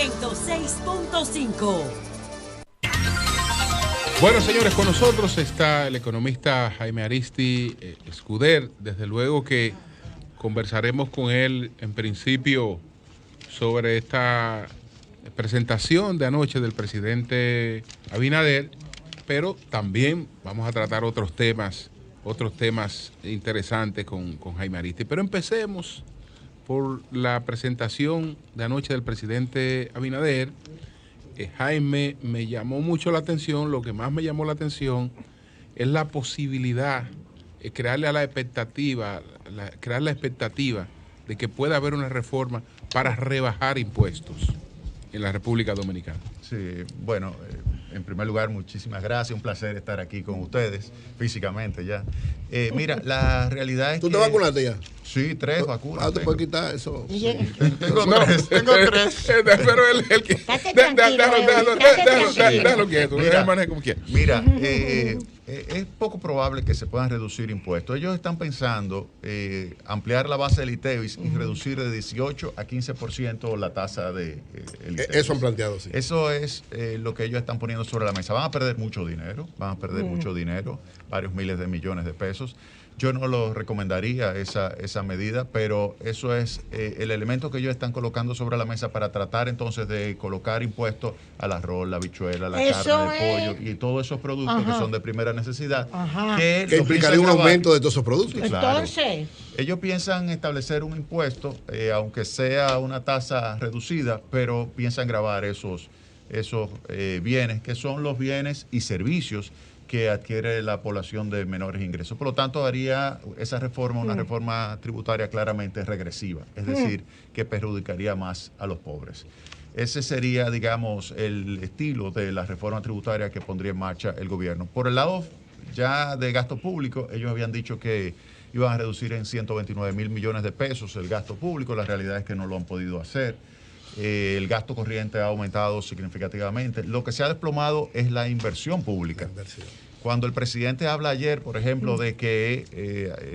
106.5. Bueno, señores, con nosotros está el economista Jaime Aristi Escuder. Desde luego que conversaremos con él en principio sobre esta presentación de anoche del presidente Abinader, pero también vamos a tratar otros temas interesantes con Jaime Aristi. Pero empecemos por la presentación de anoche del presidente Abinader. Jaime, me llamó mucho la atención, lo que más me llamó la atención es la posibilidad, crear la expectativa de que pueda haber una reforma para rebajar impuestos en la República Dominicana. Sí, bueno, en primer lugar, muchísimas gracias, un placer estar aquí con ustedes físicamente ya. Mira, la realidad es que... ¿Tú te vacunaste ya? Sí, 3 vacunas. ¿Te puedes quitar eso? Sí. Tengo 3. Pero el que... Déjalo quieto, como quiera. Mira, es poco probable que se puedan reducir impuestos. Ellos están pensando ampliar la base del ITEVIS y reducir de 18 a 15% la tasa de el ITEVIS. Eso han planteado, sí. Eso es lo que ellos están poniendo sobre la mesa. Van a perder mucho dinero, varios miles de millones de pesos. Yo no lo recomendaría esa medida, pero eso es el elemento que ellos están colocando sobre la mesa para tratar entonces de colocar impuestos al arroz, la habichuela, la carne, el pollo y todos esos productos que son de primera necesidad. Que implicaría un aumento de todos esos productos. Claro. Entonces, ellos piensan establecer un impuesto, aunque sea una tasa reducida, pero piensan gravar esos bienes, que son los bienes y servicios que adquiere la población de menores ingresos. Por lo tanto, haría esa reforma una reforma tributaria claramente regresiva, es decir, que perjudicaría más a los pobres. Ese sería, digamos, el estilo de la reforma tributaria que pondría en marcha el gobierno. Por el lado ya de gasto público, ellos habían dicho que iban a reducir en 129 mil millones de pesos el gasto público. La realidad es que no lo han podido hacer. El gasto corriente ha aumentado significativamente. Lo que se ha desplomado es la inversión pública. Cuando el presidente habla ayer, por ejemplo, de que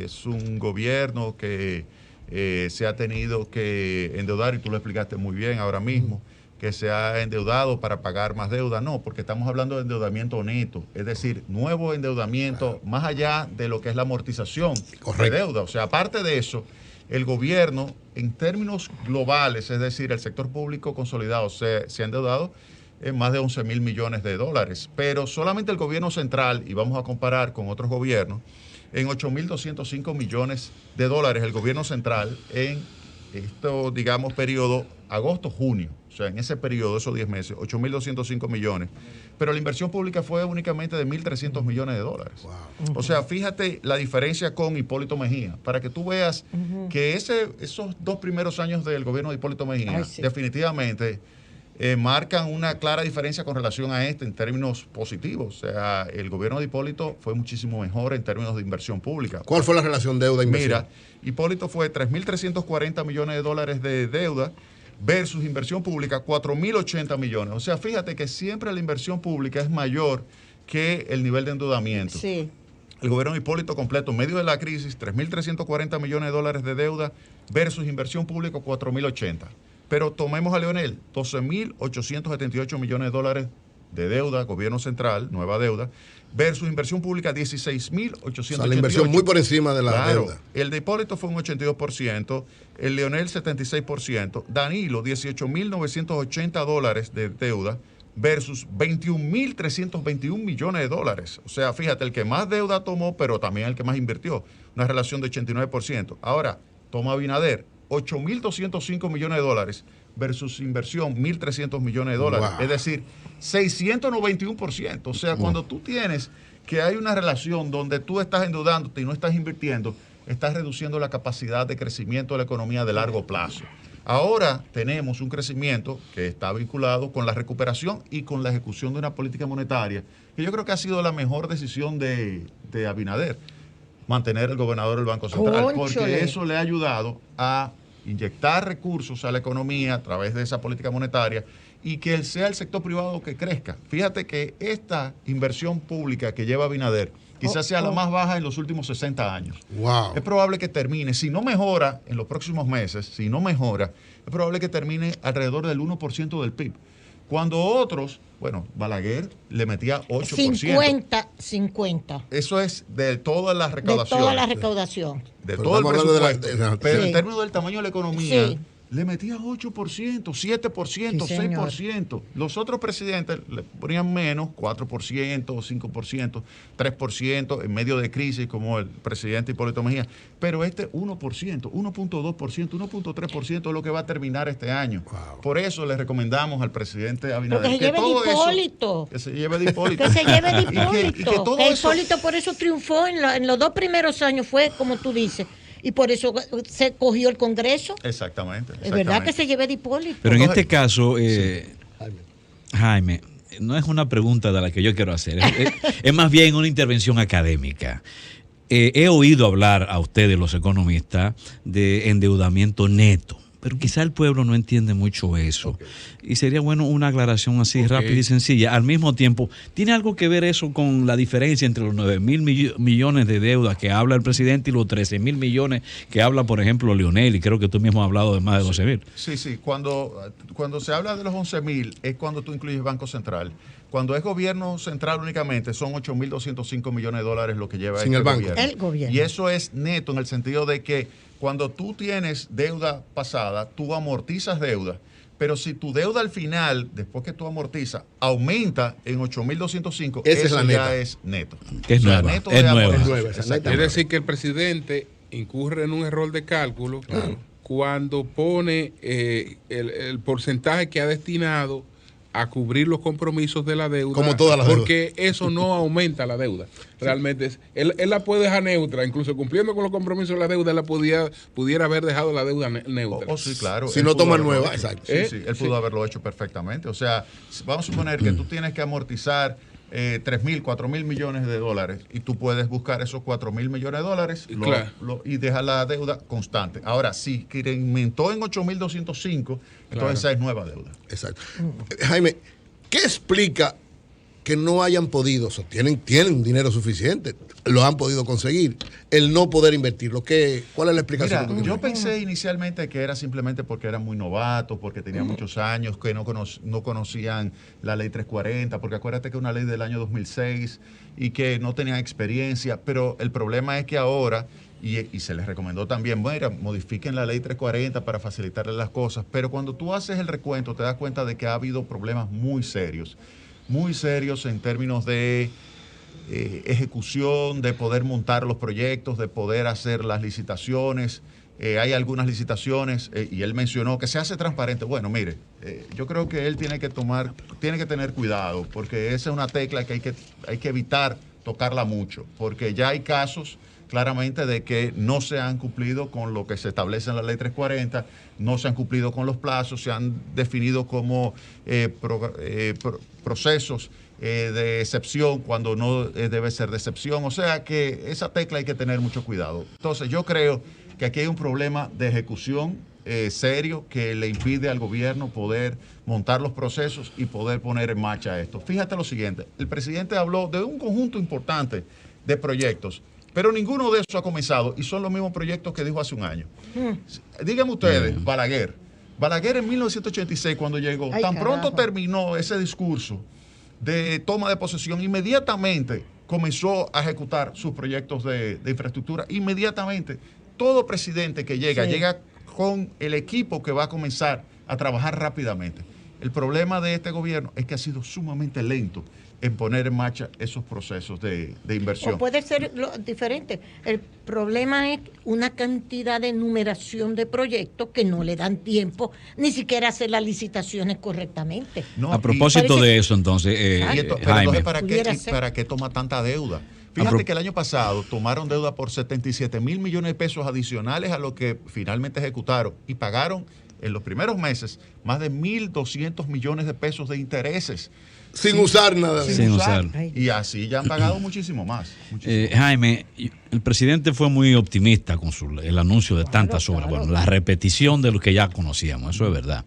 es un gobierno que se ha tenido que endeudar, y tú lo explicaste muy bien ahora mismo, que se ha endeudado para pagar más deuda. No, porque estamos hablando de endeudamiento neto, es decir, nuevo endeudamiento más allá de lo que es la amortización de deuda. O sea, aparte de eso, el gobierno, en términos globales, es decir, el sector público consolidado se ha endeudado en más de 11 mil millones de dólares, pero solamente el gobierno central, y vamos a comparar con otros gobiernos, en 8.205 millones de dólares el gobierno central en esto, digamos, periodo agosto-junio, o sea, en ese periodo, esos 10 meses, 8.205 millones, pero la inversión pública fue únicamente de 1.300 millones de dólares. Wow. O sea, fíjate la diferencia con Hipólito Mejía, para que tú veas que esos 2 primeros años del gobierno de Hipólito Mejía, definitivamente marcan una clara diferencia con relación a en términos positivos. O sea, el gobierno de Hipólito fue muchísimo mejor en términos de inversión pública. ¿Cuál fue la relación deuda-inversión? Mira, Hipólito fue 3.340 millones de dólares de deuda versus inversión pública 4.080 millones. O sea, fíjate que siempre la inversión pública es mayor que el nivel de endeudamiento. Sí. El gobierno de Hipólito completo, en medio de la crisis, 3.340 millones de dólares de deuda versus inversión pública 4.080. Pero tomemos a Leonel, 12.878 millones de dólares de deuda, gobierno central, nueva deuda, versus inversión pública 16.888. O sea, la inversión muy por encima de la deuda. El de Hipólito fue un 82%, el Leonel 76%, Danilo 18.980 dólares de deuda versus 21.321 millones de dólares. O sea, fíjate, el que más deuda tomó, pero también el que más invirtió, una relación de 89%. Ahora, toma Abinader, 8.205 millones de dólares versus inversión 1.300 millones de dólares. Wow. Es decir, 691%. O sea, cuando tú tienes que hay una relación donde tú estás endeudándote y no estás invirtiendo, estás reduciendo la capacidad de crecimiento de la economía de largo plazo. Ahora tenemos un crecimiento que está vinculado con la recuperación y con la ejecución de una política monetaria, que yo creo que ha sido la mejor decisión de Abinader, mantener el gobernador del Banco Central, porque eso le ha ayudado a inyectar recursos a la economía a través de esa política monetaria y que sea el sector privado que crezca. Fíjate que esta inversión pública que lleva Abinader quizás sea la más baja en los últimos 60 años. Wow. Es probable que termine, si no mejora en los próximos meses, es probable que termine alrededor del 1% del PIB. Cuando otros, bueno, Balaguer le metía 8%. 50. Eso es de toda la recaudación. De toda la recaudación. De todo el presupuesto. Pero sí. En términos del tamaño de la economía, Sí. le metía 8%, 7%, Sí, 6%. Los otros presidentes le ponían menos, 4%, 5%, 3%, en medio de crisis, como el presidente Hipólito Mejía. Pero 1%, 1.2%, 1.3% es lo que va a terminar este año. Wow. Por eso le recomendamos al presidente Abinader Que se lleve de Hipólito. Que se lleve de Hipólito. Que se lleve de Y Hipólito. Que Hipólito por eso triunfó en los 2 primeros años, fue como tú dices. Y por eso se cogió el Congreso. Exactamente. Es verdad que se lleve de Hipólito. Pero en este caso, Jaime, no es una pregunta de la que yo quiero hacer. Es más bien una intervención académica. He oído hablar a ustedes, los economistas, de endeudamiento neto. Pero quizá el pueblo no entiende mucho eso. Okay. Y sería bueno una aclaración así rápida y sencilla. Al mismo tiempo, ¿tiene algo que ver eso con la diferencia entre los 9.000 millones de deudas que habla el presidente y los 13.000 millones que habla, por ejemplo, Leonel? Y creo que tú mismo has hablado de más de 12.000. Sí. Cuando se habla de los 11.000 es cuando tú incluyes Banco Central. Cuando es gobierno central únicamente son 8.205 millones de dólares lo que lleva sin el banco. El gobierno. Y eso es neto en el sentido de que cuando tú tienes deuda pasada, tú amortizas deuda. Pero si tu deuda al final, después que tú amortizas, aumenta en 8.205, eso ya es neto. Es nueva. Es decir, que el presidente incurre en un error de cálculo cuando pone el porcentaje que ha destinado a cubrir los compromisos de la deuda, como todas las porque eso no aumenta la deuda. Realmente él la puede dejar neutra, incluso cumpliendo con los compromisos de la deuda, él pudiera haber dejado la deuda neutra. Sí, claro. Si no toma nueva, exacto. Sí, él pudo haberlo hecho perfectamente. O sea, vamos a suponer que tú tienes que amortizar 3.000, 4.000 millones de dólares y tú puedes buscar esos 4.000 millones de dólares y dejar la deuda constante. Ahora, si incrementó en 8.205, entonces esa es nueva deuda. Exacto. Jaime, ¿qué explica que no hayan podido, tienen dinero suficiente, lo han podido conseguir, el no poder invertirlo? ¿Cuál es la explicación? Mira, yo pensé inicialmente que era simplemente porque eran muy novatos, porque tenían muchos años, que no conocían la ley 340, porque acuérdate que es una ley del año 2006 y que no tenían experiencia, pero el problema es que ahora, y se les recomendó también, bueno, modifiquen la ley 340 para facilitarles las cosas, pero cuando tú haces el recuento te das cuenta de que ha habido problemas muy serios en términos de ejecución, de poder montar los proyectos, de poder hacer las licitaciones. Hay algunas licitaciones, y él mencionó que se hace transparente. Bueno, mire, yo creo que él tiene que tener cuidado, porque esa es una tecla que hay que evitar tocarla mucho, porque ya hay casos claramente de que no se han cumplido con lo que se establece en la ley 340, no se han cumplido con los plazos, se han definido como procesos de excepción cuando no debe ser de excepción. O sea que esa tecla hay que tener mucho cuidado. Entonces yo creo que aquí hay un problema de ejecución serio que le impide al gobierno poder montar los procesos y poder poner en marcha esto. Fíjate lo siguiente, el presidente habló de un conjunto importante de proyectos, pero ninguno de esos ha comenzado y son los mismos proyectos que dijo hace un año. Díganme ustedes, Balaguer en 1986 cuando llegó, pronto terminó ese discurso de toma de posesión, inmediatamente comenzó a ejecutar sus proyectos de infraestructura. Inmediatamente, todo presidente que llega con el equipo que va a comenzar a trabajar rápidamente. El problema de este gobierno es que ha sido sumamente lento en poner en marcha esos procesos de inversión. O puede ser diferente. El problema es una cantidad de numeración de proyectos que no le dan tiempo ni siquiera a hacer las licitaciones correctamente. No, a propósito de eso, entonces, Jaime. ¿Para qué toma tanta deuda? Fíjate que el año pasado tomaron deuda por 77.000 millones de pesos adicionales a lo que finalmente ejecutaron y pagaron en los primeros meses más de 1.200 millones de pesos de intereses. Sin usar nada. Sin usar. Y así ya han pagado muchísimo más. Jaime, el presidente fue muy optimista con el anuncio de tantas obras. Bueno, la repetición de lo que ya conocíamos, eso es verdad.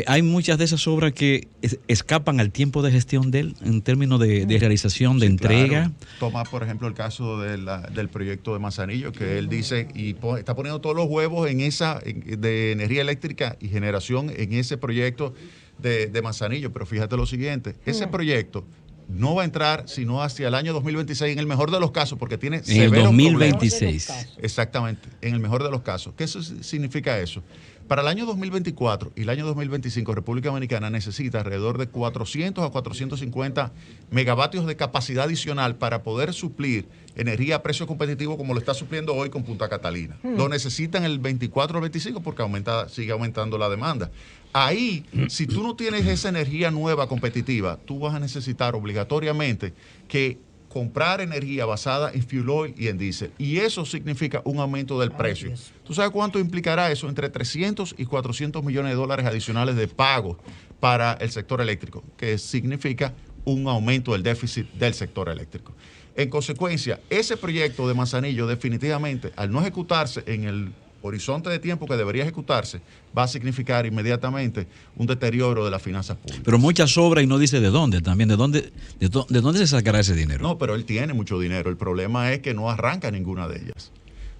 Hay muchas de esas obras que escapan al tiempo de gestión de él en términos de realización, de entrega. Claro. Toma, por ejemplo, el caso del proyecto de Manzanillo, que él dice y está poniendo todos los huevos de energía eléctrica y generación en ese proyecto de Manzanillo. Pero fíjate lo siguiente, ese proyecto no va a entrar sino hacia el año 2026, en el mejor de los casos, porque tiene en el 2026. Problemas. Exactamente, en el mejor de los casos. ¿Qué significa eso? Para el año 2024 y el año 2025, República Dominicana necesita alrededor de 400 a 450 megavatios de capacidad adicional para poder suplir energía a precio competitivo como lo está supliendo hoy con Punta Catalina. Lo necesitan el 24 o el 25 porque sigue aumentando la demanda. Ahí, si tú no tienes esa energía nueva competitiva, tú vas a necesitar obligatoriamente que comprar energía basada en fuel oil y en diésel. Y eso significa un aumento del precio. Dios. ¿Tú sabes cuánto implicará eso? Entre 300 y 400 millones de dólares adicionales de pago para el sector eléctrico, que significa un aumento del déficit del sector eléctrico. En consecuencia, ese proyecto de Manzanillo definitivamente, al no ejecutarse en el horizonte de tiempo que debería ejecutarse, va a significar inmediatamente un deterioro de las finanzas públicas. Pero muchas obras y no dice de dónde también, de dónde se sacará ese dinero. No, pero él tiene mucho dinero. El problema es que no arranca ninguna de ellas.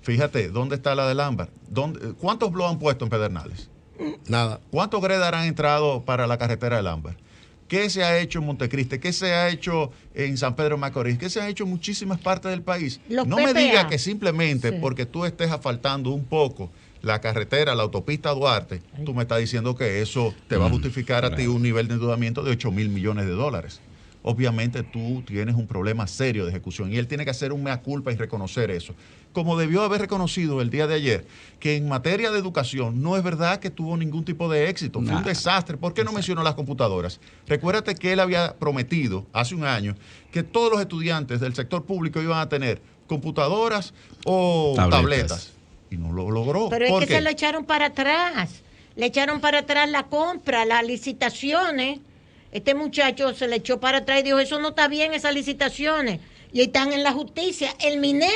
Fíjate, ¿dónde está la del Ámbar? ¿Cuántos blogs han puesto en Pedernales? Nada. ¿Cuántos GREDAR han entrado para la carretera del Ámbar? ¿Qué se ha hecho en Montecristi? ¿Qué se ha hecho en San Pedro de Macorís? ¿Qué se ha hecho en muchísimas partes del país? Los no PPA. me digas que simplemente Sí. porque tú estés asfaltando un poco la carretera, la autopista Duarte, tú me estás diciendo que eso te va a justificar a ti un nivel de endeudamiento de 8.000 millones de dólares. Obviamente tú tienes un problema serio de ejecución y él tiene que hacer un mea culpa y reconocer eso. Como debió haber reconocido el día de ayer que en materia de educación no es verdad que tuvo ningún tipo de éxito, fue un desastre. ¿Por qué no mencionó las computadoras? Recuérdate que él había prometido hace un año que todos los estudiantes del sector público iban a tener computadoras o tabletas. Y no lo logró. Pero es ¿Por que qué? se lo echaron para atrás. Le echaron para atrás la compra, las licitaciones. Este muchacho se le echó para atrás y dijo, eso no está bien, esas licitaciones. Y están en la justicia. El MINER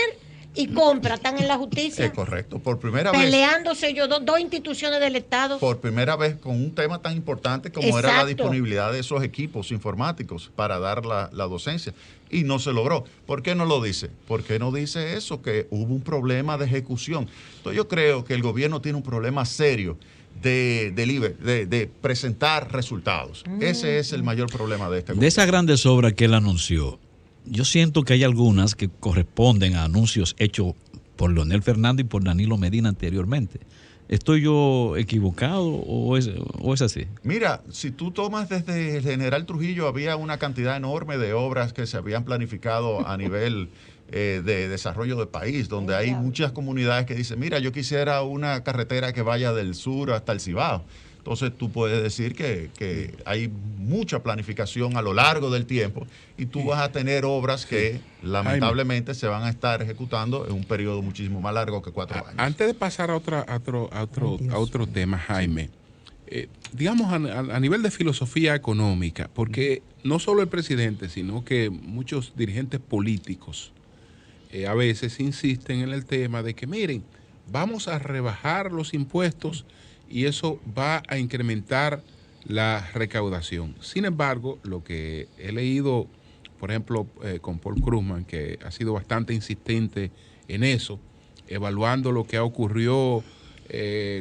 y compra están en la justicia. Es correcto. Por primera vez. Peleándose ellos, dos instituciones del Estado. Por primera vez con un tema tan importante como era la Exacto. disponibilidad de esos equipos informáticos para dar la docencia. Y no se logró. ¿Por qué no lo dice? ¿Por qué no dice eso? Que hubo un problema de ejecución. Entonces yo creo que el gobierno tiene un problema serio de presentar resultados. Ese es el mayor problema de este gobierno. De esas grandes obras que él anunció, yo siento que hay algunas que corresponden a anuncios hechos por Leonel Fernández y por Danilo Medina anteriormente. ¿Estoy yo equivocado o es así? Mira, si tú tomas desde el General Trujillo, había una cantidad enorme de obras que se habían planificado a nivel de desarrollo del país, donde hay muchas comunidades que dicen, mira, yo quisiera una carretera que vaya del sur hasta el Cibao. Entonces tú puedes decir que hay mucha planificación a lo largo del tiempo y tú vas a tener obras que lamentablemente se van a estar ejecutando en un periodo muchísimo más largo que 4 años. Antes de pasar a otro tema, Jaime, digamos a nivel de filosofía económica, porque no solo el presidente, sino que muchos dirigentes políticos a veces insisten en el tema de que, miren, vamos a rebajar los impuestos y eso va a incrementar la recaudación. Sin embargo, lo que he leído, por ejemplo, con Paul Krugman, que ha sido bastante insistente en eso, evaluando lo que ha ocurrido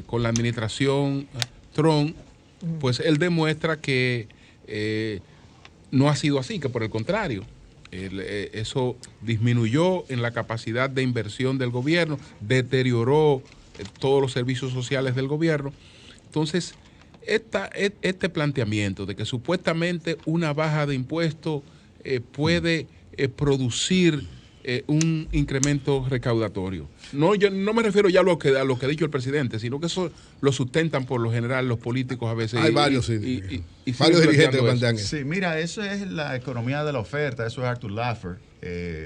con la administración Trump, pues él demuestra que no ha sido así, que por el contrario, eso disminuyó en la capacidad de inversión del gobierno, deterioró todos los servicios sociales del gobierno. Entonces, este planteamiento de que supuestamente una baja de impuestos puede producir un incremento recaudatorio. No, yo no me refiero ya a lo que ha dicho el presidente, sino que eso lo sustentan por lo general los políticos a veces. Hay varios dirigentes que plantean eso. Sí, mira, eso es la economía de la oferta, eso es Arthur Laffer,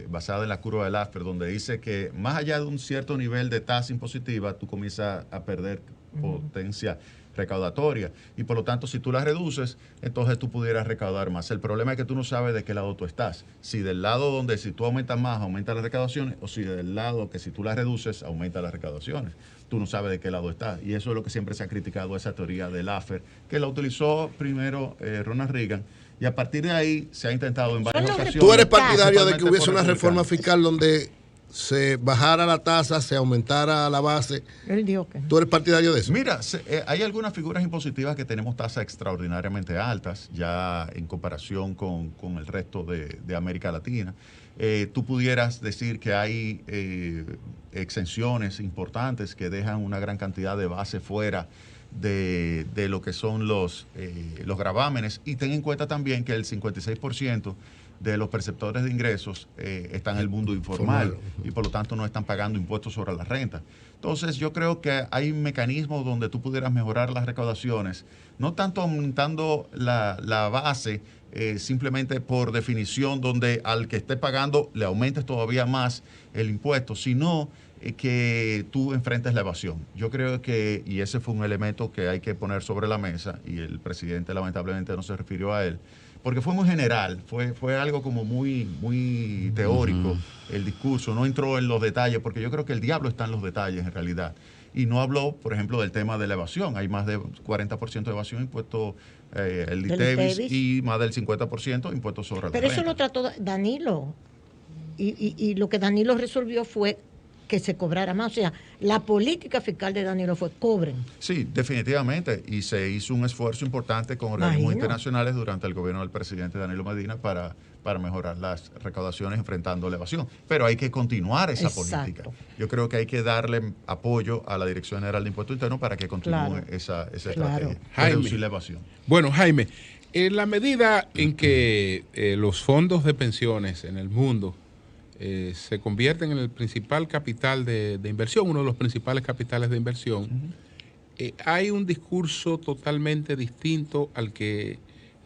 basada en la curva de Laffer, donde dice que más allá de un cierto nivel de tasa impositiva, tú comienzas a perder potencia recaudatoria. Y por lo tanto, si tú la reduces, entonces tú pudieras recaudar más. El problema es que tú no sabes de qué lado tú estás. Si del lado donde si tú aumentas más, aumenta las recaudaciones, o si del lado que si tú las reduces, aumenta las recaudaciones. Tú no sabes de qué lado estás. Y eso es lo que siempre se ha criticado, esa teoría del Laffer, que la utilizó primero Ronald Reagan. Y a partir de ahí se ha intentado en varias ocasiones. ¿Tú eres partidario de que hubiese una reforma fiscal donde se bajara la tasa, se aumentara la base? Él dijo que no. ¿Tú eres partidario de eso? Mira, hay algunas figuras impositivas que tenemos tasas extraordinariamente altas, ya en comparación con el resto de América Latina. Tú pudieras decir que hay exenciones importantes que dejan una gran cantidad de base fuera de lo que son los gravámenes, y ten en cuenta también que el 56% de los perceptores de ingresos están en el mundo informal y por lo tanto no están pagando impuestos sobre la renta. Entonces yo creo que hay mecanismos donde tú pudieras mejorar las recaudaciones, no tanto aumentando la base simplemente por definición, donde al que esté pagando le aumentes todavía más el impuesto, sino que tú enfrentes la evasión. Yo creo que, y ese fue un elemento que hay que poner sobre la mesa, y el presidente lamentablemente no se refirió a él, porque fue muy general, fue algo como muy teórico el discurso, no entró en los detalles, porque yo creo que el diablo está en los detalles en realidad. Y no habló, por ejemplo, del tema de la evasión. Hay más de 40% de evasión impuesto el DITEVIS y más del 50% impuestos sobre la renta. Pero eso lo trató Danilo. Y lo que Danilo resolvió fue que se cobrara más. O sea, la política fiscal de Danilo fue cobren. Sí, definitivamente. Y se hizo un esfuerzo importante con organismos internacionales durante el gobierno del presidente Danilo Medina para mejorar las recaudaciones enfrentando la evasión. Pero hay que continuar esa política. Yo creo que hay que darle apoyo a la Dirección General de Impuestos Internos para que continúe esa estrategia de reducir la evasión. Bueno, Jaime, en la medida en que los fondos de pensiones en el mundo se convierten en el principal capital de inversión, uno de los principales capitales de inversión, hay un discurso totalmente distinto al que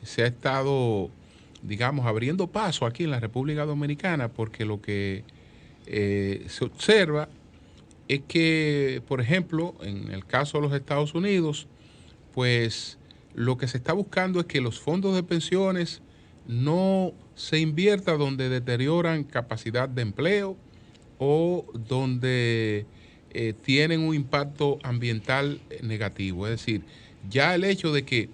se ha estado, digamos, abriendo paso aquí en la República Dominicana, porque lo que se observa es que, por ejemplo, en el caso de los Estados Unidos, pues lo que se está buscando es que los fondos de pensiones no se invierta donde deterioran capacidad de empleo o donde tienen un impacto ambiental negativo. Es decir, ya el hecho de que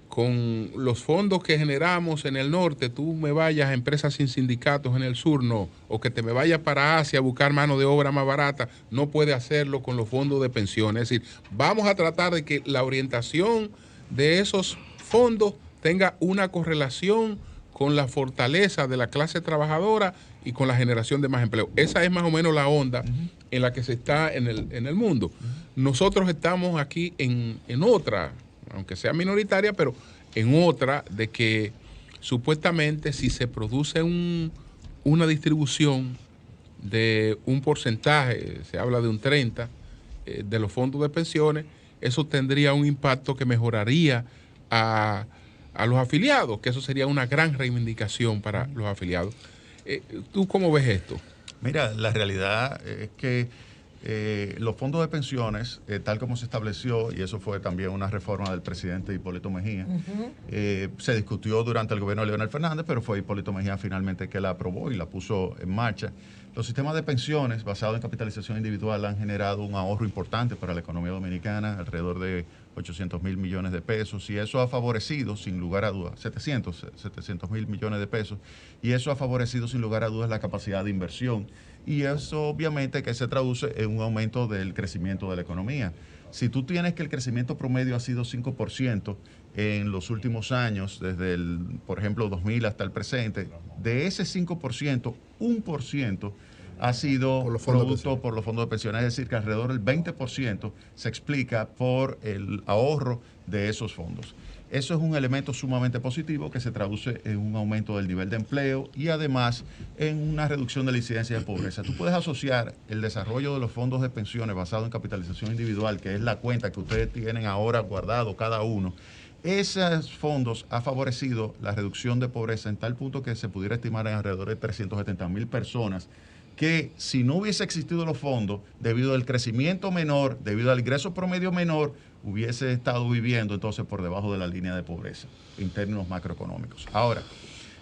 con los fondos que generamos en el norte, tú me vayas a empresas sin sindicatos en el sur, no, o que te me vayas para Asia a buscar mano de obra más barata, no puede hacerlo con los fondos de pensiones. Es decir, vamos a tratar de que la orientación de esos fondos tenga una correlación con la fortaleza de la clase trabajadora y con la generación de más empleo. Esa es más o menos la onda en la que se está en el mundo. Nosotros estamos aquí en otra, aunque sea minoritaria, pero en otra, de que supuestamente si se produce una distribución de un porcentaje, se habla de un 30%, de los fondos de pensiones, eso tendría un impacto que mejoraría a los afiliados, que eso sería una gran reivindicación para los afiliados. ¿Tú cómo ves esto? Mira, la realidad es que los fondos de pensiones, tal como se estableció, y eso fue también una reforma del presidente Hipólito Mejía, se discutió durante el gobierno de Leonel Fernández, pero fue Hipólito Mejía finalmente que la aprobó y la puso en marcha. Los sistemas de pensiones basados en capitalización individual han generado un ahorro importante para la economía dominicana, alrededor de 800 mil millones de pesos, y eso ha favorecido, sin lugar a dudas, 700 mil millones de pesos, y eso ha favorecido, sin lugar a dudas, la capacidad de inversión, y eso obviamente que se traduce en un aumento del crecimiento de la economía. Si tú tienes que el crecimiento promedio ha sido 5% en los últimos años, desde por ejemplo, 2000 hasta el presente, de ese 5%, 1% ha sido producto por los fondos de pensiones, es decir, que alrededor del 20% se explica por el ahorro de esos fondos. Eso es un elemento sumamente positivo que se traduce en un aumento del nivel de empleo y además en una reducción de la incidencia de pobreza. Tú puedes asociar el desarrollo de los fondos de pensiones basado en capitalización individual, que es la cuenta que ustedes tienen ahora guardado cada uno. Esos fondos han favorecido la reducción de pobreza en tal punto que se pudiera estimar en alrededor de 370 mil personas que si no hubiese existido los fondos, debido al crecimiento menor, debido al ingreso promedio menor, hubiese estado viviendo entonces por debajo de la línea de pobreza en términos macroeconómicos. Ahora,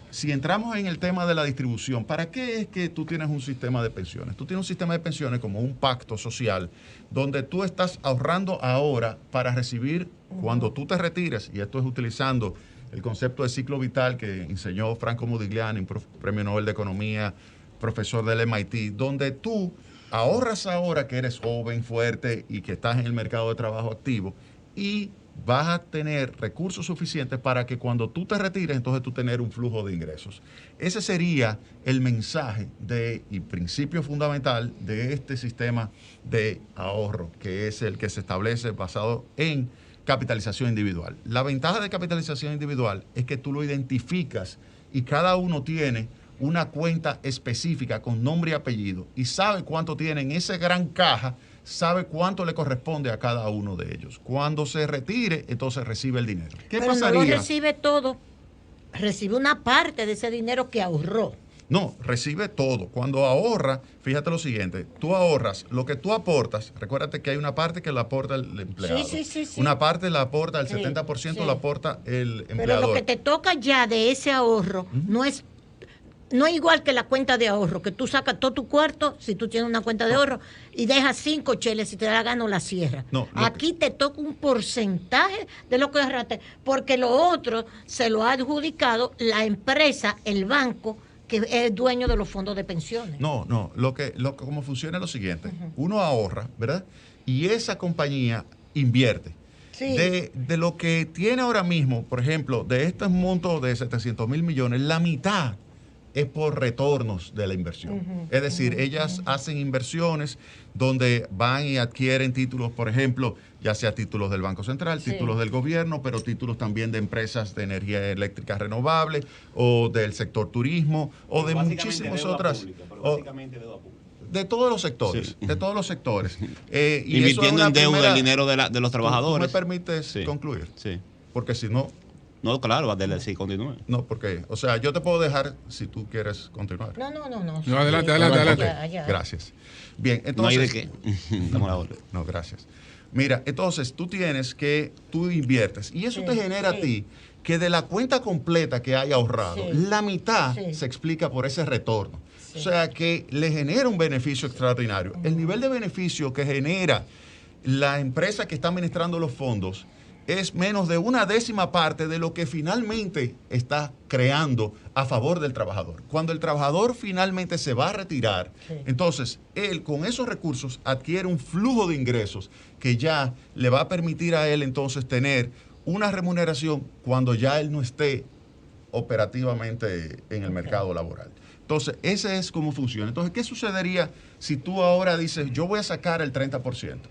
si entramos en el tema de la distribución, ¿para qué es que tú tienes un sistema de pensiones? Tú tienes un sistema de pensiones como un pacto social donde tú estás ahorrando ahora para recibir cuando tú te retires, y esto es utilizando el concepto de ciclo vital que enseñó Franco Modigliani, un premio Nobel de Economía, profesor del MIT, donde tú ahorras ahora que eres joven, fuerte y que estás en el mercado de trabajo activo, y vas a tener recursos suficientes para que cuando tú te retires, entonces tú tener un flujo de ingresos. Ese sería el mensaje y principio fundamental de este sistema de ahorro, que es el que se establece basado en capitalización individual. La ventaja de capitalización individual es que tú lo identificas y cada uno tiene una cuenta específica con nombre y apellido y sabe cuánto tiene en esa gran caja, sabe cuánto le corresponde a cada uno de ellos. Cuando se retire, entonces recibe el dinero. ¿Qué pasaría? No lo recibe todo, recibe una parte de ese dinero que ahorró. No, recibe todo. Cuando ahorra, fíjate lo siguiente, tú ahorras lo que tú aportas, recuérdate que hay una parte que la aporta el empleado. Sí. Una parte la aporta, el 70% la aporta el empleador. Pero lo que te toca ya de ese ahorro no es igual que la cuenta de ahorro, que tú sacas todo tu cuarto, si tú tienes una cuenta de ahorro, y dejas 5 cheles, si te da la gana o la cierras. Aquí te toca un porcentaje de lo que ahorraste, porque lo otro se lo ha adjudicado la empresa, el banco, que es dueño de los fondos de pensiones. No, como funciona es lo siguiente. Uno ahorra, ¿verdad? Y esa compañía invierte. Sí. De lo que tiene ahora mismo, por ejemplo, de estos montos de 700,000 millones, la mitad es por retornos de la inversión. Es decir, ellas hacen inversiones donde van y adquieren títulos, por ejemplo, ya sea títulos del Banco Central, títulos del gobierno, pero títulos también de empresas de energía eléctrica renovable o del sector turismo o de muchísimas otras. De todos los sectores, de todos los sectores. Invirtiendo en deuda el dinero de los trabajadores. ¿Tú me permites concluir? Sí. Porque si no... No, claro, sí, continúe. No, porque, o sea, yo te puedo dejar si tú quieres continuar. No. No, adelante. Gracias. Bien, entonces... No hay de qué. Damos la orden. No, gracias. Mira, entonces tú inviertes y eso te genera a ti que de la cuenta completa que haya ahorrado, la mitad se explica por ese retorno. O sea, que le genera un beneficio extraordinario. El nivel de beneficio que genera la empresa que está administrando los fondos es menos de 1/10 parte de lo que finalmente está creando a favor del trabajador. Cuando el trabajador finalmente se va a retirar, entonces él con esos recursos adquiere un flujo de ingresos que ya le va a permitir a él entonces tener una remuneración cuando ya él no esté operativamente en el mercado laboral. Entonces, ese es cómo funciona. Entonces, ¿qué sucedería si tú ahora dices, yo voy a sacar el 30%?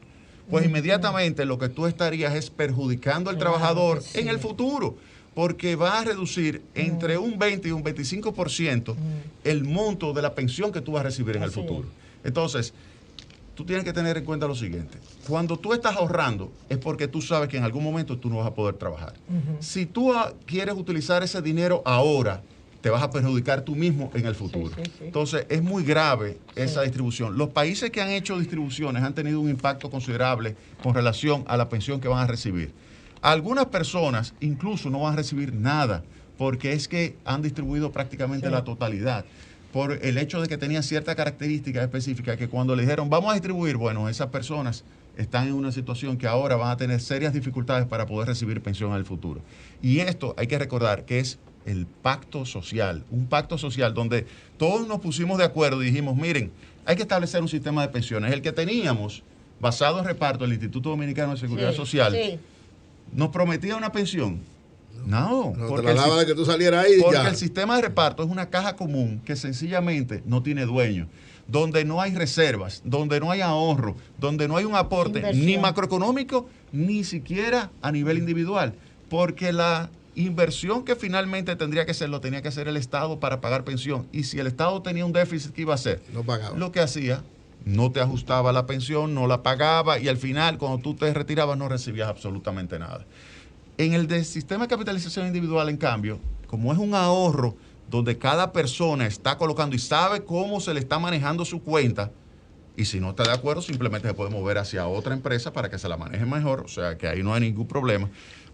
Pues inmediatamente lo que tú estarías es perjudicando al trabajador en el futuro, porque va a reducir entre un 20 y un 25% el monto de la pensión que tú vas a recibir en el futuro. Entonces, tú tienes que tener en cuenta lo siguiente. Cuando tú estás ahorrando es porque tú sabes que en algún momento tú no vas a poder trabajar. Si tú quieres utilizar ese dinero ahora, te vas a perjudicar tú mismo en el futuro. Entonces, es muy grave esa distribución. Los países que han hecho distribuciones han tenido un impacto considerable con relación a la pensión que van a recibir. Algunas personas incluso no van a recibir nada, porque es que han distribuido prácticamente la totalidad, por el hecho de que tenían ciertas características específicas que cuando le dijeron, vamos a distribuir, bueno, esas personas están en una situación que ahora van a tener serias dificultades para poder recibir pensión en el futuro. Y esto hay que recordar que es el pacto social, un pacto social donde todos nos pusimos de acuerdo y dijimos, miren, hay que establecer un sistema de pensiones. El que teníamos, basado en reparto del Instituto Dominicano de Seguridad Social, nos prometía una pensión. No, porque te la daba de que tú salieras ahí. Porque el sistema de reparto es una caja común que sencillamente no tiene dueño, donde no hay reservas, donde no hay ahorro, donde no hay un aporte ni macroeconómico, ni siquiera a nivel individual, porque la inversión que finalmente tendría que ser, lo tenía que hacer el Estado para pagar pensión. Y si el Estado tenía un déficit, ¿qué iba a hacer? No pagaba. Lo que hacía, no te ajustaba la pensión, no la pagaba y al final, cuando tú te retirabas, no recibías absolutamente nada. En el sistema de capitalización individual, en cambio, como es un ahorro donde cada persona está colocando y sabe cómo se le está manejando su cuenta, y si no está de acuerdo, simplemente se puede mover hacia otra empresa para que se la maneje mejor, o sea que ahí no hay ningún problema.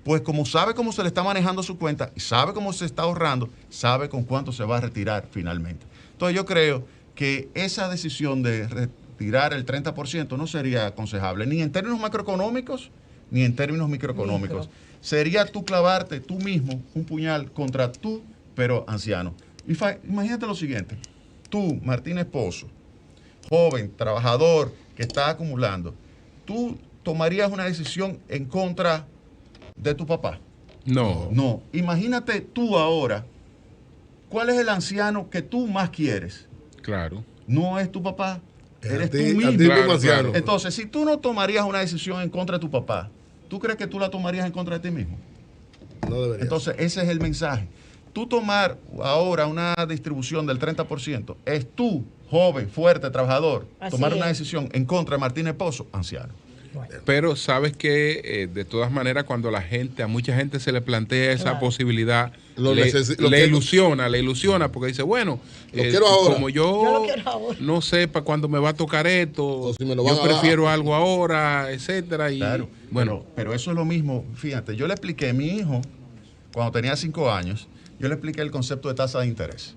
Pues como sabe cómo se le está manejando su cuenta y sabe cómo se está ahorrando, sabe con cuánto se va a retirar finalmente. Entonces yo creo que esa decisión de retirar el 30% no sería aconsejable, ni en términos macroeconómicos, ni en términos microeconómicos. Sería tú clavarte tú mismo un puñal contra tú, pero anciano. Imagínate lo siguiente, tú, Martínez Pozo, joven, trabajador, que está acumulando, ¿tú tomarías una decisión en contra de tu papá? No. No. Imagínate tú ahora, ¿cuál es el anciano que tú más quieres? Claro. No es tu papá, eres tú A ti mismo. Claro, claro. Entonces, si tú no tomarías una decisión en contra de tu papá, ¿tú crees que tú la tomarías en contra de ti mismo? No debería. Entonces, ese es el mensaje. Tú tomar ahora una distribución del 30%, es tú, joven, fuerte, trabajador, Así tomar una es. decisión en contra de Martínez Pozo, anciano. Pero sabes que de todas maneras cuando a mucha gente se le plantea esa Claro. posibilidad, Lo le quiero. ilusiona, porque dice, bueno, Lo quiero ahora. como Yo yo lo quiero ahora. no sé para cuándo me va a tocar esto, O si me lo van yo a dar. prefiero algo ahora, etcétera. Y Claro. bueno, Pero eso es lo mismo. Fíjate, yo le expliqué a mi hijo, cuando tenía 5 años, yo le expliqué el concepto de tasa de interés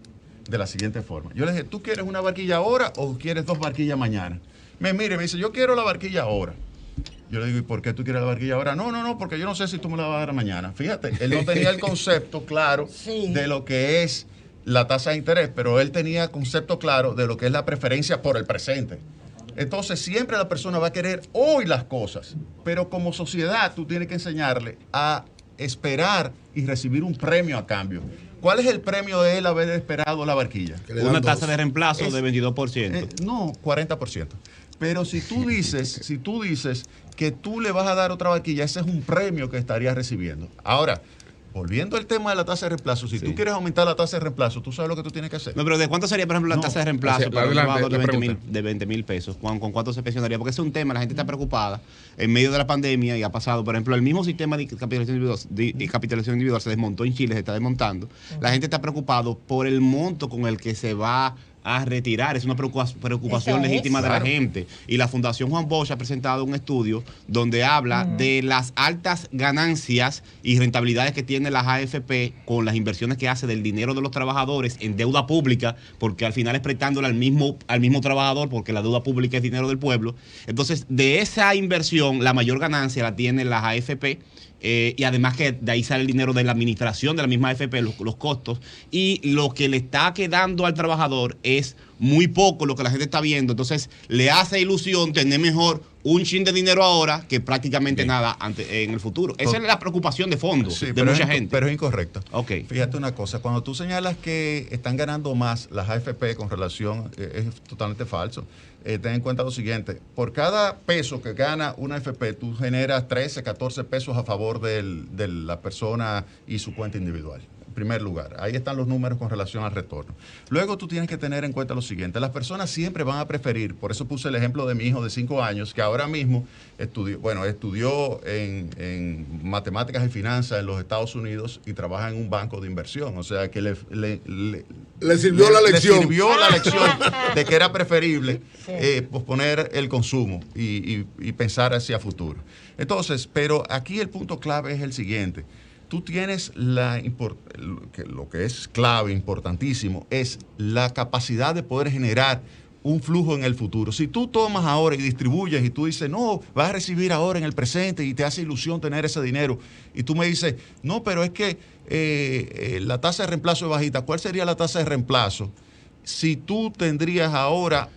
de la siguiente forma. Yo le dije, ¿tú quieres una barquilla ahora o quieres 2 barquillas mañana? Me dice, yo quiero la barquilla ahora. Yo le digo, ¿y por qué tú quieres la barquilla ahora? No, porque yo no sé si tú me la vas a dar mañana. Fíjate, él no tenía el concepto claro Sí. de lo que es la tasa de interés, pero él tenía concepto claro de lo que es la preferencia por el presente. Entonces, siempre la persona va a querer hoy las cosas, pero como sociedad tú tienes que enseñarle a esperar y recibir un premio a cambio. ¿Cuál es el premio de él haber esperado la barquilla? Que le dan Una dos. tasa de reemplazo Es- de 22%. No, 40%. Pero si tú dices que tú le vas a dar otra barquilla, ese es un premio que estarías recibiendo. Ahora, volviendo al tema de la tasa de reemplazo, si tú quieres aumentar la tasa de reemplazo, tú sabes lo que tú tienes que hacer. No, pero ¿de cuánto sería, por ejemplo, la No, tasa de reemplazo para un adelante, trabajador la de 20 mil pesos? ¿Con cuánto se pensionaría? Porque ese es un tema, la gente está preocupada en medio de la pandemia y ha pasado, por ejemplo, el mismo sistema de capitalización individual se desmontó en Chile, se está desmontando. La gente está preocupado por el monto con el que se va a retirar. Es una preocupación Esa es, legítima de claro. la gente. Y la Fundación Juan Bosch ha presentado un estudio donde habla de las altas ganancias y rentabilidades que tiene las AFP con las inversiones que hace del dinero de los trabajadores en deuda pública, porque al final es prestándole al mismo trabajador, porque la deuda pública es dinero del pueblo. Entonces, de esa inversión, la mayor ganancia la tienen las AFP. Y además que de ahí sale el dinero de la administración de la misma AFP, los costos, y lo que le está quedando al trabajador es muy poco lo que la gente está viendo. Entonces le hace ilusión tener mejor un chin de dinero ahora que prácticamente nada en el futuro. Esa es la preocupación de fondo de mucha gente. Pero es incorrecto. Ok. Fíjate una cosa, cuando tú señalas que están ganando más las AFP con relación, es totalmente falso. Ten en cuenta lo siguiente, por cada peso que gana una AFP, tú generas 13, 14 pesos a favor de la persona y su cuenta individual. En primer lugar, ahí están los números con relación al retorno. Luego tú tienes que tener en cuenta lo siguiente, las personas siempre van a preferir, por eso puse el ejemplo de mi hijo de 5 años, que ahora mismo estudió en matemáticas y finanzas en los Estados Unidos y trabaja en un banco de inversión, o sea que le sirvió la lección. Le sirvió la lección de que era preferible posponer el consumo y pensar hacia futuro. Entonces, pero aquí el punto clave es el siguiente. Tú tienes lo que es clave, importantísimo, es la capacidad de poder generar un flujo en el futuro. Si tú tomas ahora y distribuyes y tú dices, no, vas a recibir ahora en el presente y te hace ilusión tener ese dinero, y tú me dices, no, pero es que la tasa de reemplazo es bajita. ¿Cuál sería la tasa de reemplazo si tú tendrías ahora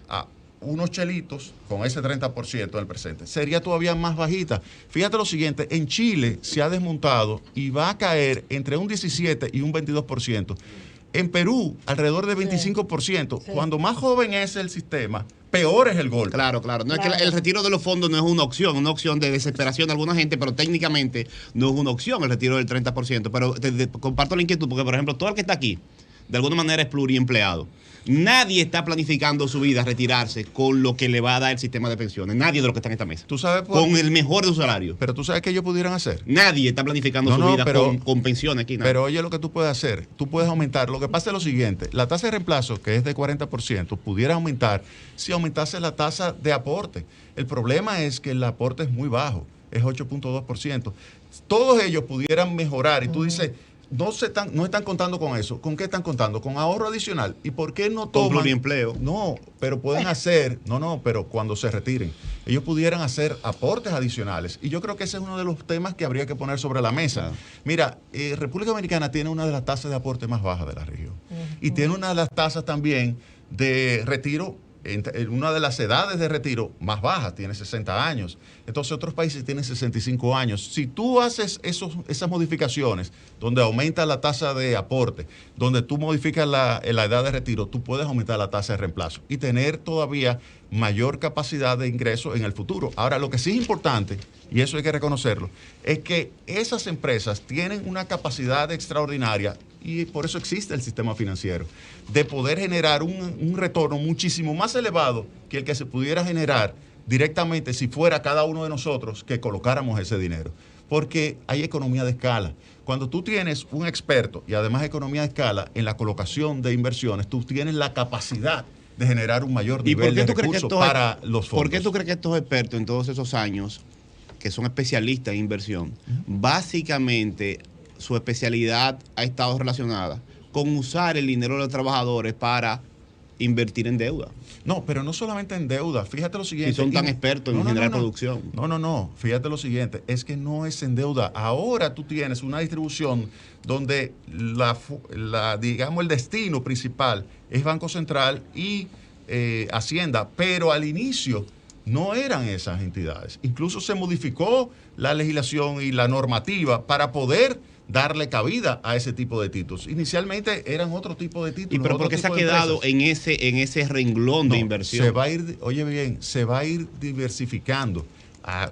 unos chelitos con ese 30% del presente? Sería todavía más bajita. Fíjate lo siguiente, en Chile se ha desmontado y va a caer entre un 17 y un 22%. En Perú, alrededor de 25%. Sí. Cuando más joven es el sistema, peor es el golpe. Claro. No es que el retiro de los fondos no es una opción de desesperación de alguna gente, pero técnicamente no es una opción el retiro del 30%. Pero te comparto la inquietud, porque por ejemplo, todo el que está aquí de alguna manera es pluriempleado. Nadie está planificando su vida, retirarse con lo que le va a dar el sistema de pensiones. Nadie de los que están en esta mesa. ¿Tú sabes con el mejor de su salario. Pero tú sabes qué ellos pudieran hacer. Nadie está planificando su vida con pensiones aquí. Nada. Pero oye lo que tú puedes hacer. Tú puedes aumentar. Lo que pasa es lo siguiente. La tasa de reemplazo, que es de 40%, pudiera aumentar si aumentase la tasa de aporte. El problema es que el aporte es muy bajo. Es 8.2%. Todos ellos pudieran mejorar. Y tú dices... No están contando con eso. ¿Con qué están contando? Con ahorro adicional. ¿Y por qué no toman? Con pluriempleo. No, pero pueden hacer, pero cuando se retiren, ellos pudieran hacer aportes adicionales. Y yo creo que ese es uno de los temas que habría que poner sobre la mesa. Mira, República Dominicana tiene una de las tasas de aporte más bajas de la región. Y tiene una de las tasas también de retiro, una de las edades de retiro más bajas, tiene 60 años. Entonces otros países tienen 65 años. Si tú haces esas modificaciones, donde aumenta la tasa de aporte, donde tú modificas la edad de retiro, tú puedes aumentar la tasa de reemplazo y tener todavía mayor capacidad de ingreso en el futuro. Ahora, lo que sí es importante, y eso hay que reconocerlo, es que esas empresas tienen una capacidad extraordinaria, y por eso existe el sistema financiero, de poder generar un retorno muchísimo más elevado que el que se pudiera generar directamente si fuera cada uno de nosotros que colocáramos ese dinero. Porque hay economía de escala. Cuando tú tienes un experto y además economía de escala en la colocación de inversiones, tú tienes la capacidad de generar un mayor nivel de recursos para los fondos. ¿Por qué tú crees que estos expertos en todos esos años, que son especialistas en inversión, básicamente su especialidad ha estado relacionada con usar el dinero de los trabajadores para invertir en deuda? No, pero no solamente en deuda. Fíjate lo siguiente. Y son tan expertos en generar producción. No. Fíjate lo siguiente. Es que no es en deuda. Ahora tú tienes una distribución donde digamos, el destino principal es Banco Central y Hacienda. Pero al inicio no eran esas entidades. Incluso se modificó la legislación y la normativa para poder darle cabida a ese tipo de títulos. Inicialmente eran otro tipo de títulos. ¿Y pero por qué se ha quedado en ese renglón de inversión? Se va a ir, oye bien, se va a ir diversificando.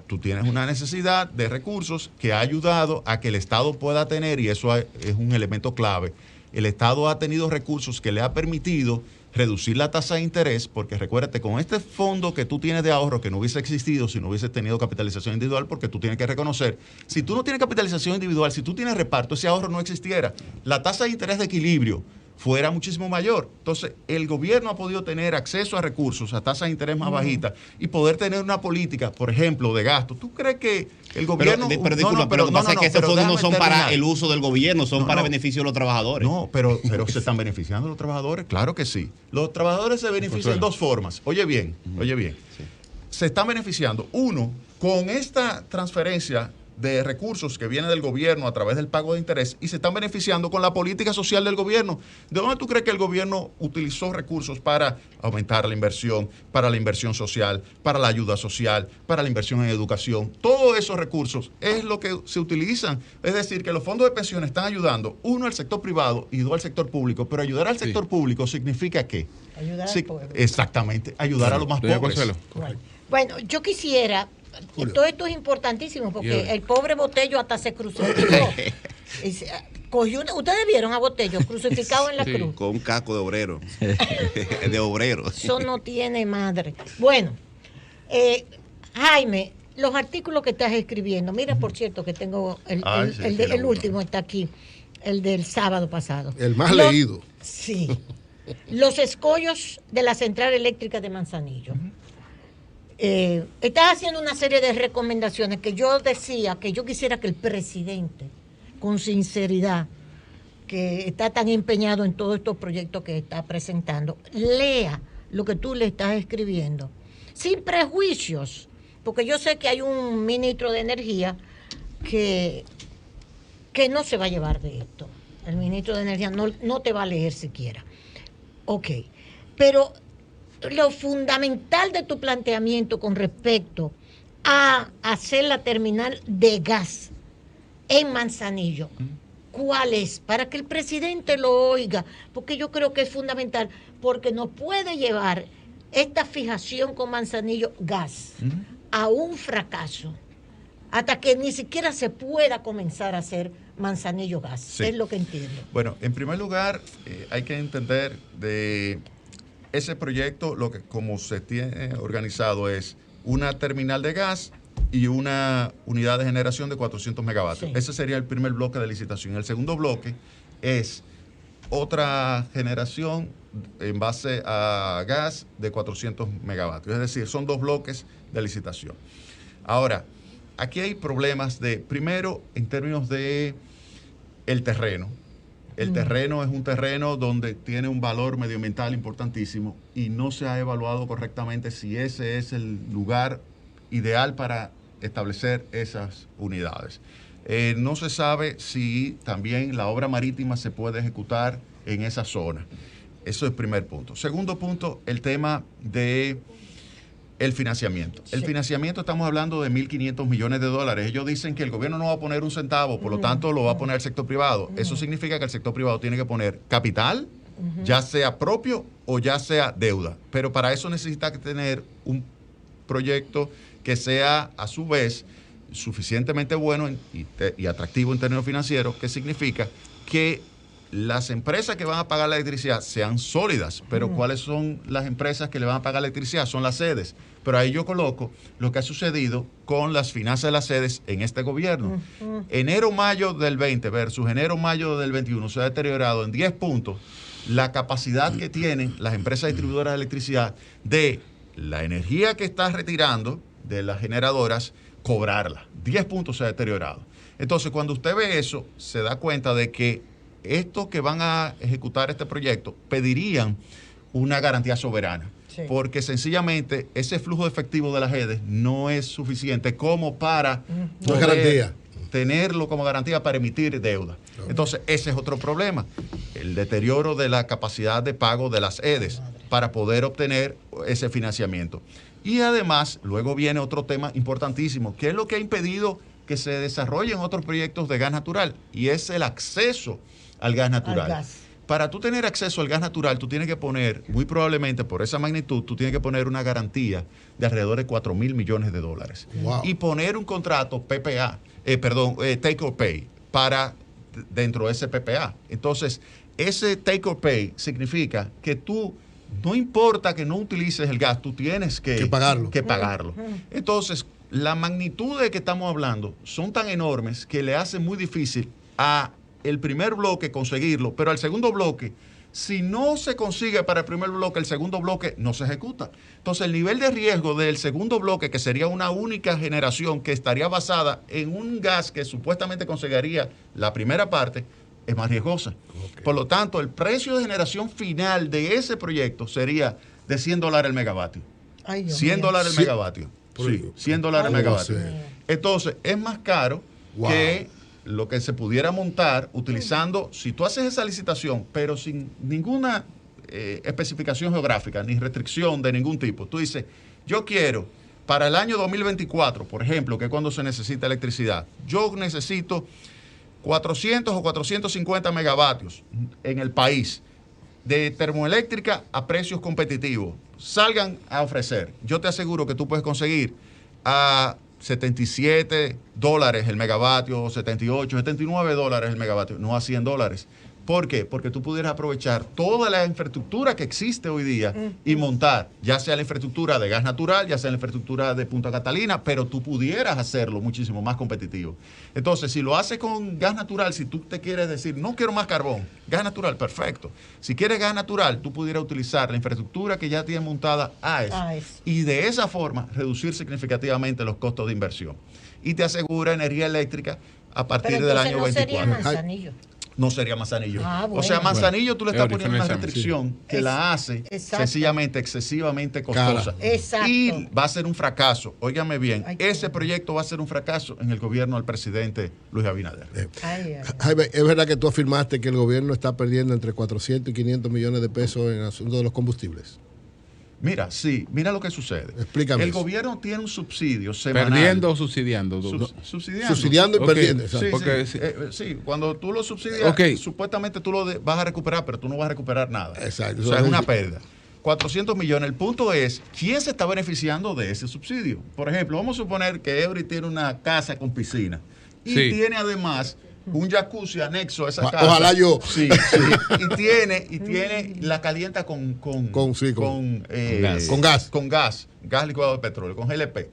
Tú tienes una necesidad de recursos que ha ayudado a que el Estado pueda tener, y eso es un elemento clave, el Estado ha tenido recursos que le ha permitido reducir la tasa de interés, porque recuérdate, con este fondo que tú tienes de ahorro, que no hubiese existido si no hubiese tenido capitalización individual, porque tú tienes que reconocer, si tú no tienes capitalización individual, si tú tienes reparto, ese ahorro no existiera. La tasa de interés de equilibrio fuera muchísimo mayor. Entonces, el gobierno ha podido tener acceso a recursos a tasas de interés más bajitas y poder tener una política, por ejemplo, de gasto. ¿Tú crees que el gobierno... Pero disculpa, pero lo que pasa es que esos fondos no son para el uso del gobierno, son para beneficio de los trabajadores. No, pero se están beneficiando los trabajadores, claro que sí. Los trabajadores se benefician de dos formas. Oye bien. Sí. Se están beneficiando, uno, con esta transferencia de recursos que viene del gobierno a través del pago de interés, y se están beneficiando con la política social del gobierno. ¿De dónde tú crees que el gobierno utilizó recursos para aumentar la inversión, para la inversión social, para la ayuda social, para la inversión en educación? Todos esos recursos es lo que se utilizan. Es decir, que los fondos de pensiones están ayudando, uno, al sector privado y dos, al sector público. Pero ayudar al sector público significa ¿qué? Ayudar al pueblo. Exactamente, ayudar a los más pobres. Bueno, yo quisiera... Todo esto es importantísimo porque el pobre Botello hasta se crucificó. Ustedes vieron a Botello crucificado en la cruz. Con un casco de obrero. De obrero. Eso no tiene madre. Bueno, Jaime, los artículos que estás escribiendo, mira, por cierto, que tengo el último está aquí, el del sábado pasado. El más leído. Sí. Los escollos de la central eléctrica de Manzanillo. Estás haciendo una serie de recomendaciones que yo decía que yo quisiera que el presidente, con sinceridad, que está tan empeñado en todos estos proyectos que está presentando, lea lo que tú le estás escribiendo, sin prejuicios, porque yo sé que hay un ministro de Energía que no se va a llevar de esto. El ministro de Energía no te va a leer siquiera. Ok, pero... lo fundamental de tu planteamiento con respecto a hacer la terminal de gas en Manzanillo, ¿cuál es? Para que el presidente lo oiga, porque yo creo que es fundamental, porque no puede llevar esta fijación con Manzanillo gas a un fracaso hasta que ni siquiera se pueda comenzar a hacer Manzanillo Gas. Sí. Es lo que entiendo. Bueno, en primer lugar, hay que entender de ese proyecto, lo que como se tiene organizado es una terminal de gas y una unidad de generación de 400 megavatios. Sí. Ese sería el primer bloque de licitación. El segundo bloque es otra generación en base a gas de 400 megavatios. Es decir, son dos bloques de licitación. Ahora, aquí hay problemas primero, en términos de el terreno. El terreno es un terreno donde tiene un valor medioambiental importantísimo y no se ha evaluado correctamente si ese es el lugar ideal para establecer esas unidades. No se sabe si también la obra marítima se puede ejecutar en esa zona. Eso es el primer punto. Segundo punto, el tema de el financiamiento. El financiamiento, estamos hablando de 1.500 millones de dólares. Ellos dicen que el gobierno no va a poner un centavo, por lo tanto lo va a poner el sector privado. Eso significa que el sector privado tiene que poner capital, ya sea propio o ya sea deuda. Pero para eso necesita tener un proyecto que sea, a su vez, suficientemente bueno y atractivo en términos financieros, que significa que las empresas que van a pagar la electricidad sean sólidas. Pero ¿cuáles son las empresas que le van a pagar la electricidad? Son las sedes. Pero ahí yo coloco lo que ha sucedido con las finanzas de las sedes en este gobierno. Enero-mayo del 20 versus enero-mayo del 21 se ha deteriorado en 10 puntos la capacidad que tienen las empresas distribuidoras de electricidad de la energía que está retirando de las generadoras, cobrarla. 10 puntos se ha deteriorado. Entonces, cuando usted ve eso, se da cuenta de que estos que van a ejecutar este proyecto pedirían una garantía soberana. Sí. Porque sencillamente ese flujo efectivo de las redes no es suficiente como para No es garantía. tenerlo como garantía para emitir deuda. Entonces, ese es otro problema, el deterioro de la capacidad de pago de las EDES para poder obtener ese financiamiento. Y además, luego viene otro tema importantísimo, que es lo que ha impedido que se desarrollen otros proyectos de gas natural, y es el acceso al gas natural. Al gas. Para tú tener acceso al gas natural, tú tienes que poner, muy probablemente por esa magnitud, tú tienes que poner una garantía de alrededor de 4.000 millones de dólares. Wow. Y poner un contrato PPA, take or pay, para dentro de ese PPA. Entonces, ese take or pay significa que tú, no importa que no utilices el gas, tú tienes que pagarlo. Entonces, la magnitud de que estamos hablando son tan enormes que le hace muy difícil a el primer bloque conseguirlo, pero al segundo bloque, si no se consigue para el primer bloque, el segundo bloque no se ejecuta. Entonces, el nivel de riesgo del segundo bloque, que sería una única generación que estaría basada en un gas que supuestamente conseguiría la primera parte, es más riesgosa. Okay. Por lo tanto, el precio de generación final de ese proyecto sería de $100 el megavatio. Ay, Dios $100 mío. el megavatio. Sí, $100 el megavatio. Entonces, es más caro que lo que se pudiera montar utilizando, si tú haces esa licitación, pero sin ninguna especificación geográfica, ni restricción de ningún tipo. Tú dices, yo quiero para el año 2024, por ejemplo, que es cuando se necesita electricidad, yo necesito 400 o 450 megavatios en el país de termoeléctrica a precios competitivos. Salgan a ofrecer. Yo te aseguro que tú puedes conseguir a $77 el megavatio, 78, $79 el megavatio, no a $100. ¿Por qué? Porque tú pudieras aprovechar toda la infraestructura que existe hoy día y montar, ya sea la infraestructura de gas natural, ya sea la infraestructura de Punta Catalina, pero tú pudieras hacerlo muchísimo más competitivo. Entonces, si lo haces con gas natural, si tú te quieres decir, no quiero más carbón, gas natural, perfecto. Si quieres gas natural, tú pudieras utilizar la infraestructura que ya tienes montada AES. Y de esa forma reducir significativamente los costos de inversión. Y te asegura energía eléctrica a partir del año no 24. Sería Manzanillo. No sería Manzanillo. Bueno. O sea, Manzanillo tú le estás poniendo una restricción sí, que la hace sencillamente excesivamente costosa. Exacto. Y va a ser un fracaso. Óigame bien, Ay, ese proyecto va a ser un fracaso en el gobierno del presidente Luis Abinader. Jaime, es verdad que tú afirmaste que el gobierno está perdiendo entre 400 y 500 millones de pesos en el asunto de los combustibles. Mira, sí, mira lo que sucede. Explícame. El eso. gobierno tiene un subsidio semanal. ¿Perdiendo o subsidiando? Subsidiando. Subsidiando y Ok, perdiendo. sí, exacto. porque Sí, cuando tú lo subsidias, supuestamente tú lo vas a recuperar, pero tú no vas a recuperar nada. Exacto. O sea, es una pérdida. 400 millones. El punto es, ¿quién se está beneficiando de ese subsidio? Por ejemplo, vamos a suponer que Eury tiene una casa con piscina y tiene además un jacuzzi anexo a esa casa. Ojalá yo. Sí, sí. Y tiene la calienta con gas. Con gas licuado de petróleo, con GLP.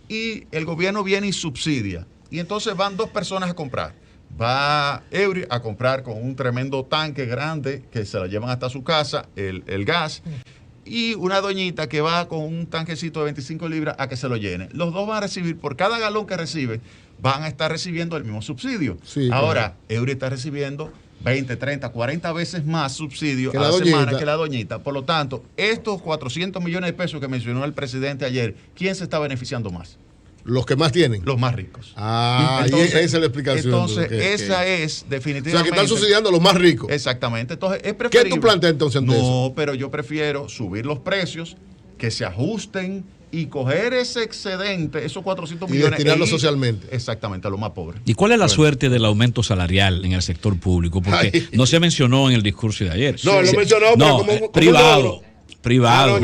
Y el gobierno viene y subsidia. Y entonces van 2 personas a comprar. Va Eury a comprar con un tremendo tanque grande que se la llevan hasta su casa, el gas. Y una doñita que va con un tanquecito de 25 libras a que se lo llene. Los dos van a recibir, por cada galón que reciben, van a estar recibiendo el mismo subsidio. Sí, ahora, Eury está recibiendo 20, 30, 40 veces más subsidio que a la doñita. semana que la doñita. Por lo tanto, estos 400 millones de pesos que mencionó el presidente ayer, ¿quién se está beneficiando más? Los que más tienen. Los más ricos. Entonces, esa es la explicación. Entonces, esa es definitivamente. O sea, que están subsidiando a los más ricos. Exactamente. Entonces, es preferible. ¿Qué tú planteas entonces ante eso? No, pero yo prefiero subir los precios, que se ajusten y coger ese excedente, esos 400 Y millones. destinarlo socialmente. Exactamente, a los más pobres. ¿Y cuál es la suerte del aumento salarial en el sector público? Porque no se mencionó en el discurso de ayer. No, lo mencionó, pero como privado. logro. Privado,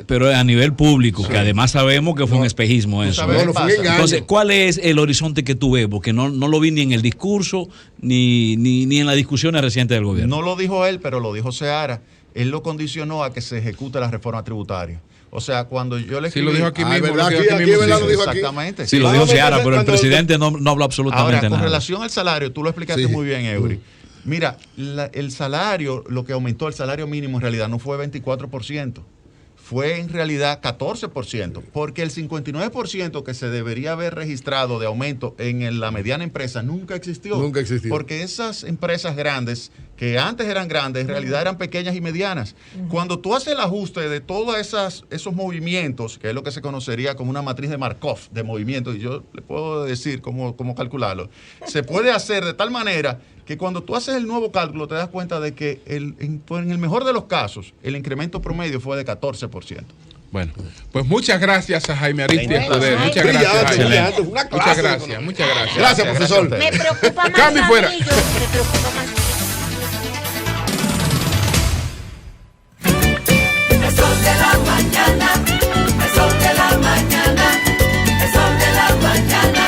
pero a nivel público, que además sabemos que fue un espejismo eso. sabes qué pasa. Entonces, ¿cuál es el horizonte que tú ves? Porque no lo vi ni en el discurso ni en las discusiones recientes del gobierno. No lo dijo él, pero lo dijo Seara. Él lo condicionó a que se ejecute la reforma tributaria. O sea, cuando yo le Sí, escribí... lo dijo aquí mismo. ¿verdad? Lo dijo Aquí, mismo, ¿verdad? sí. Lo dijo aquí. Exactamente. Sí, lo dijo Seara, pero el cuando- presidente no habló absolutamente Ahora, con nada. relación al salario, tú lo explicaste Sí. muy bien, Eury. Mira, el salario, lo que aumentó el salario mínimo en realidad no fue 24%, fue en realidad 14%, porque el 59% que se debería haber registrado de aumento en la mediana empresa nunca existió. Nunca existió. Porque esas empresas grandes, que antes eran grandes, en realidad eran pequeñas y medianas. Cuando tú haces el ajuste de todos esos movimientos, que es lo que se conocería como una matriz de Markov de movimientos, y yo le puedo decir cómo calcularlo, se puede hacer de tal manera que cuando tú haces el nuevo cálculo te das cuenta de que en el mejor de los casos el incremento promedio fue de 14%. Bueno, pues muchas gracias a Jaime Aristi Bueno, Escudero. ay, Muchas brillante, gracias. Jaime. brillante, una clase Muchas de gracias, economía. muchas gracias. Gracias, profesor. Gracias a ustedes. Me preocupa más Cambio a fuera. mí, me preocupa más.